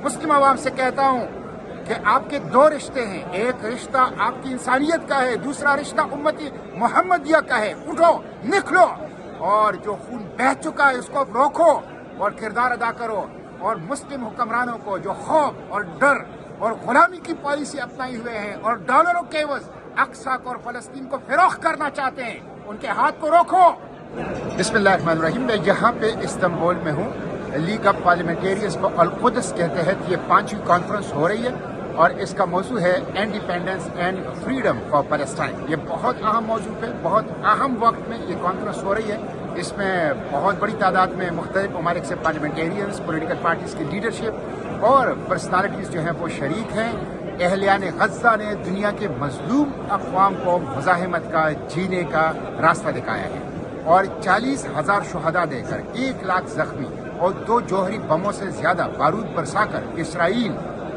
مسلم عوام سے کہتا ہوں کہ آپ کے دو رشتے ہیں، ایک رشتہ آپ کی انسانیت کا ہے، دوسرا رشتہ امتی محمدیہ کا ہے۔ اٹھو، نکلو، اور جو خون بہہ چکا ہے اس کو روکو اور کردار ادا کرو، اور مسلم حکمرانوں کو جو خوف اور ڈر اور غلامی کی پالیسی اپنائی ہوئے ہیں اور ڈالروں کے عوض اقصی اور فلسطین کو فروخت کرنا چاہتے ہیں، ان کے ہاتھ کو روکو۔ بسم اللہ الرحمن الرحیم۔ میں یہاں پہ استنبول میں ہوں، لیگ آف پارلیمنٹیرینز کو القدس کے تحت یہ 5ویں کانفرنس ہو رہی ہے، اور اس کا موضوع ہے independence and freedom for Palestine. یہ بہت اہم موضوع ہے، بہت اہم وقت میں یہ کانفرنس ہو رہی ہے۔ اس میں بہت بڑی تعداد میں مختلف ممالک سے پارلیمنٹیرینز، پولیٹیکل پارٹیز کی لیڈرشپ اور پرسنالٹیز جو ہیں وہ شریک ہیں۔ اہلیان غزہ نے دنیا کے مظلوم اقوام کو مزاحمت کا، جینے کا راستہ دکھایا ہے، اور 40,000 شہداء دے کر 1 لاکھ زخمی اور 2 جوہری بموں سے زیادہ بارود برسا کر اسرائیل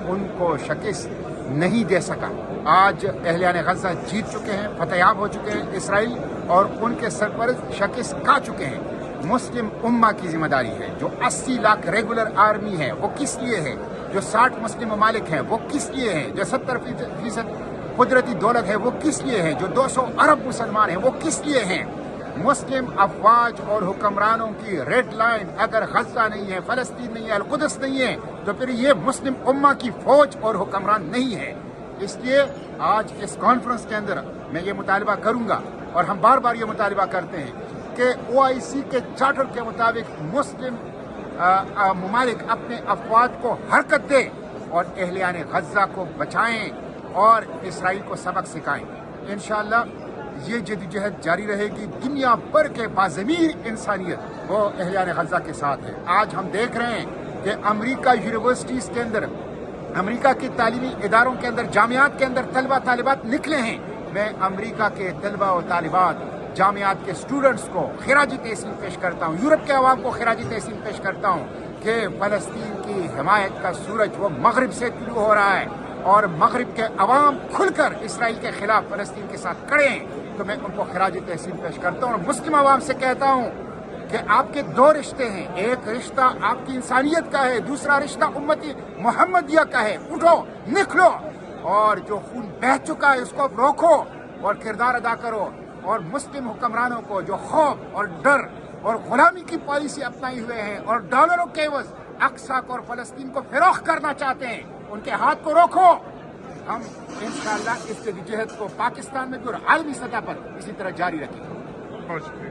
ان کو شکست نہیں دے سکا۔ آج اہلیان غزہ جیت چکے ہیں، فتح یاب ہو چکے ہیں اسرائیل، اور ان کے سرپرست شکست کھا چکے ہیں۔ مسلم امہ کی ذمہ داری ہے۔ جو 80 لاکھ ریگولر آرمی ہے وہ کس لیے ہے؟ جو 60 مسلم ممالک ہیں وہ کس لیے ہیں؟ جو 70% قدرتی دولت ہے وہ کس لیے ہے؟ جو 200 ارب مسلمان ہیں وہ کس لیے ہیں؟ مسلم افواج اور حکمرانوں کی ریڈ لائن اگر غزہ نہیں ہے، فلسطین نہیں ہے، القدس نہیں ہے، تو پھر یہ مسلم امہ کی فوج اور حکمران نہیں ہے۔ اس لیے آج اس کانفرنس کے اندر میں یہ مطالبہ کروں گا، اور ہم بار بار یہ مطالبہ کرتے ہیں کہ OIC کے چارٹر کے مطابق مسلم ممالک اپنے افواج کو حرکت دیں اور اہلیان غزہ کو بچائیں اور اسرائیل کو سبق سکھائیں۔ انشاءاللہ یہ جدوجہد جاری رہے گی۔ دنیا بھر کے باضمیر انسانیت وہ اہلیان غزہ کے ساتھ ہے۔ آج ہم دیکھ رہے ہیں کہ امریکہ یونیورسٹیز کے اندر، امریکہ کے تعلیمی اداروں کے اندر، جامعات کے اندر طلبہ طالبات نکلے ہیں۔ میں امریکہ کے طلبہ و طالبات، جامعات کے اسٹوڈنٹس کو خراج تحسین پیش کرتا ہوں، یورپ کے عوام کو خراج تحسین پیش کرتا ہوں کہ فلسطین کی حمایت کا سورج وہ مغرب سے طلوع ہو رہا ہے، اور مغرب کے عوام کھل کر اسرائیل کے خلاف فلسطین کے ساتھ کھڑے ہیں۔ تو میں ان کو خراج تحسین پیش کرتا ہوں، اور مسلم عوام سے کہتا ہوں کہ آپ کے دو رشتے ہیں، ایک رشتہ آپ کی انسانیت کا ہے، دوسرا رشتہ امتی محمدیہ کا ہے۔ اٹھو، نکلو، اور جو خون بہہ چکا ہے اس کو روکو اور کردار ادا کرو، اور مسلم حکمرانوں کو جو خوف اور ڈر اور غلامی کی پالیسی اپنائی ہوئے ہیں اور ڈالروں کے عوض اقصی اور فلسطین کو فروخت کرنا چاہتے ہیں، ان کے ہاتھ کو روکو۔ ہم انشاءاللہ اس جدوجہد کو پاکستان میں بھی اور عالمی سطح پر اسی طرح جاری رکھیں گے۔ بہت شکریہ۔